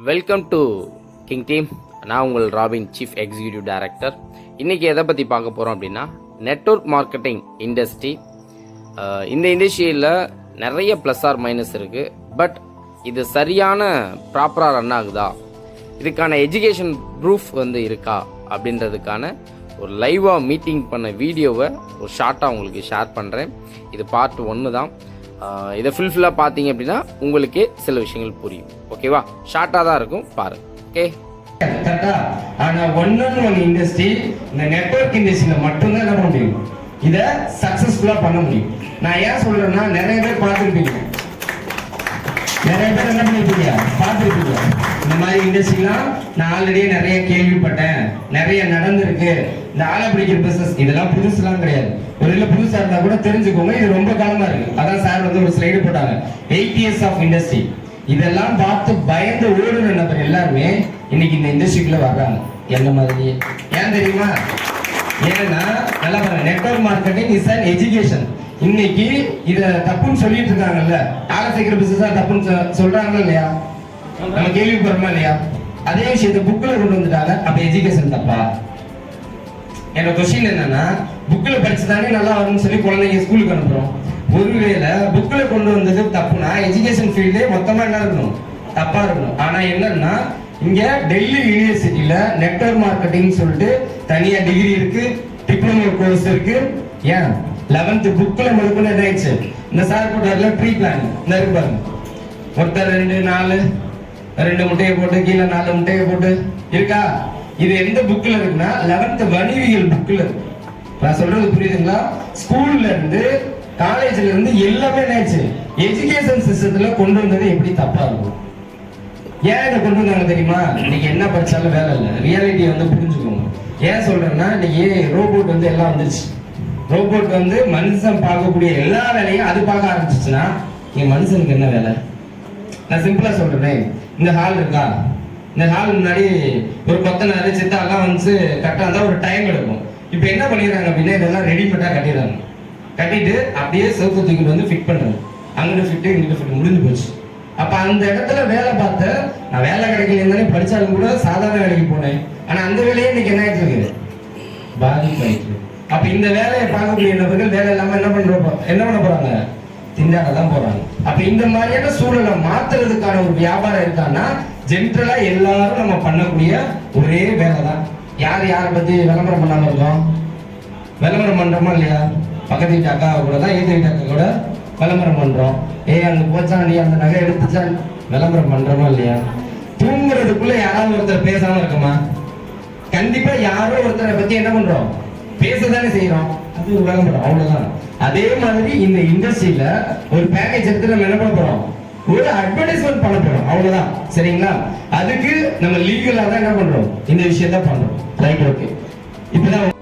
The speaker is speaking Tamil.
Welcome to king team. நான் உங்கள் ராபின், சீஃப் எக்ஸிக்யூட்டிவ் டைரக்டர். இன்றைக்கி எதை பற்றி பார்க்க போகிறோம் அப்படின்னா, நெட்வொர்க் மார்க்கெட்டிங் இண்டஸ்ட்ரி. இந்த இண்டஸ்ட்ரியில் நிறைய ப்ளஸ் ஆர் மைனஸ் இருக்குது. பட் இது சரியான ப்ராப்பராக ரன் ஆகுதா, இதுக்கான எஜுகேஷன் ப்ரூஃப் இருக்கா அப்படின்றதுக்கான ஒரு லைவாக மீட்டிங் பண்ண வீடியோவை ஒரு ஷார்ட்டாக உங்களுக்கு ஷேர் பண்ணுறேன். இது பார்ட் 1 தான். இதை ஃபுல்லாக பார்த்தீங்க அப்படின்னா உங்களுக்கே சில விஷயங்கள் புரியும். ஓகேவா? ஷார்ட்டாக தான் இருக்கும், பாருங்க. ஓகே, கரெக்டா? ஆனா ஒன் இண்டஸ்ட்ரி, இந்த நெட்வொர்க் இண்டஸ்ட்ரியில மட்டும்தான் என்ன பண்ண முடியும், இதை சக்சஸ்ஃபுல்லா பண்ண முடியும். நான் ஏன் சொல்றேன்னா, நிறைய பேர் பார்த்துருப்பீங்க, நிறைய பேர் என்ன பண்ணிருப்பீங்க, பார்த்துருப்பீங்க. இந்த மாதிரி இண்டஸ்ட்ரிலாம் நான் ஆல்ரெடியே நிறைய கேள்விப்பட்டேன், நிறைய நடந்திருக்கு. இந்த ஆளை பிடிக்கிற பிசினஸ் இதெல்லாம் புதுசுலாம் கிடையாது. ஒரு இல்லை புதுசா இருந்தா கூட தெரிஞ்சுக்கோங்க, இது ரொம்ப காலமா இருக்கு. அதான் சார் ஒரு ஸ்லைடு போட்டாங்க, 8 years ஆஃப் இண்டஸ்ட்ரி. இதெல்லாம் பார்த்து பயந்து ஓடுற நபர் எல்லாருமே இன்னைக்கு இந்த இண்டஸ்ட்ரிக்குள்ள வர்றாங்க. என்ன மாதிரி ஏன் தெரியுமா? ஏன்னா நல்லா பாருங்க, network marketing is an education. இன்னைக்கு இத தப்புன்னு சொல்லிட்டு இருக்காங்கல்ல, ஆளை சேர்க்கிற பிசினஸ் தப்புன்னு சொல்றாங்களா இல்லையா? நம்ம கேள்விப்படுறோமா இல்லையா? அதே விஷயத்தை புக்ல கொண்டு வந்துட்டாங்க, அப்ப எஜுகேஷன் தப்பா? என்னோட கொஸ்டின் என்னன்னா, புக்ல படிச்சுதானே நல்லா வரும்னு சொல்லி குழந்தைங்க ஸ்கூலுக்கு அனுப்புறோம். ஒருவேளை புக்ல கொண்டு வந்தது தப்புனா, எஜுகேஷன் ஃபீல்டே மொத்தமா என்ன இருக்கணும், தப்பா இருக்கணும். ஆனா என்னன்னா, இங்க டெல்லி யூனிவர்சிட்டியில நெட்வொர்க் மார்க்கெட்டிங் சொல்லிட்டு தனியா டிகிரி இருக்கு, டிப்ளமோ கோர்ஸ் இருக்கு. ஏன் 11th புக்ல முதல்ல என்ன ஆயிடுச்சு, இந்த சார் போட்டார்ல ப்ரீ பிளான், இந்த இருக்கு பாருங்க, ஒருத்தர் 2 முட்டையை போட்டு கீழே 4 முட்டையை போட்டு இருக்கா. இது எந்த புக்ல இருக்குன்னா, 11th வணிவியல் புக்ல இருக்கு. நான் சொல்றது புரியுதுங்களா? ஸ்கூல்ல இருந்து காலேஜ்ல இருந்து எல்லாமே நினைச்சு எஜுகேஷன் சிஸ்டத்துல கொண்டு வந்தது எப்படி தப்பா இருக்கும்? ஏன் இதை கொண்டு வந்தாங்க தெரியுமா? இன்னைக்கு என்ன படிச்சாலும் வேலை இல்லை, ரியாலிட்டியை புரிஞ்சுக்கோங்க. ஏன் சொல்றேன்னா, இன்னைக்கு ரோபோட் எல்லாம் வந்துருச்சு. ரோபோட் மனுஷன் பார்க்கக்கூடிய எல்லா வேலையும் அது பார்க்க ஆரம்பிச்சிச்சுன்னா, இங்க மனுஷனுக்கு என்ன வேலை? நான் சிம்பிளா சொல்றேன். இந்த ஹால் இருக்கா, இந்த ஹால் முன்னாடி ஒரு கொத்தனாரு சித்தாலாம் கட்டாந்தா ஒரு டைம் எடுக்கும். இப்ப என்ன பண்ணிடுறாங்க அப்படின்னா, இதெல்லாம் ரெடிமேடா கட்டிடுறாங்க. கட்டிட்டு அப்படியே செவுத்து தூக்கிட்டு ஃபிட் பண்றாங்க. அங்கிட்டு ஃபிட் இங்கிட்டு ஃபிட் முடிஞ்சு போச்சு. அப்ப அந்த இடத்துல வேலை பார்த்த, நான் வேலை கிடைக்கல படிச்சாலும் கூட சாதாரண வேலைக்கு போனேன். ஆனா அந்த வேலையே இன்னைக்கு என்ன ஆயிட்டு இருக்கு, பாதிப்பாயிட்டு. அப்ப இந்த வேலையை பார்க்கக்கூடிய நபர்கள் வேலை இல்லாம என்ன பண்ண போறாங்க, திண்டாட தான் போறாங்க. அப்ப இந்த மாதிரியான சூழலை மாத்துறதுக்கான ஒரு வியாபாரம் இருக்கான்னா, ஜென்ரலா எல்லாரும் நம்ம பண்ணக்கூடிய ஒரே வேலை தான். யாரை பத்தி விளம்பரம் பண்ணாம இருக்கோம்? விளம்பரம் பண்றோமா இல்லையா? பக்கத்து வீட்டு அக்காவை கூட தான், ஏத்து வீட்டு அக்கா கூட விளம்பரம் பண்றோம். அங்க போச்சா, நீ அந்த நகை எடுத்துச்சா, விளம்பரம் பண்றோமா இல்லையா? தூங்குறதுக்குள்ள யாராவது ஒருத்தர் பேசாம இருக்குமா? கண்டிப்பா யாரோ ஒருத்தரை பத்தி என்ன பண்றோம், பேசதானே செய்யறோம். அது ஒரு விளம்பரம், அவ்வளவுதான். அதே மாதிரி இந்த இண்டஸ்ட்ரியில ஒரு பேக்கேஜ் எடுத்து நம்ம என்ன பண்ண போறோம், ஒரு அட்வர்டைஸ்மெண்ட் பண்ண போறோம், அவ்வளவுதான். சரிங்களா? அதுக்கு நம்ம லீகலா தான் என்ன பண்றோம், இந்த விஷயத்த பண்றோம். Right, okay. இப்பதான்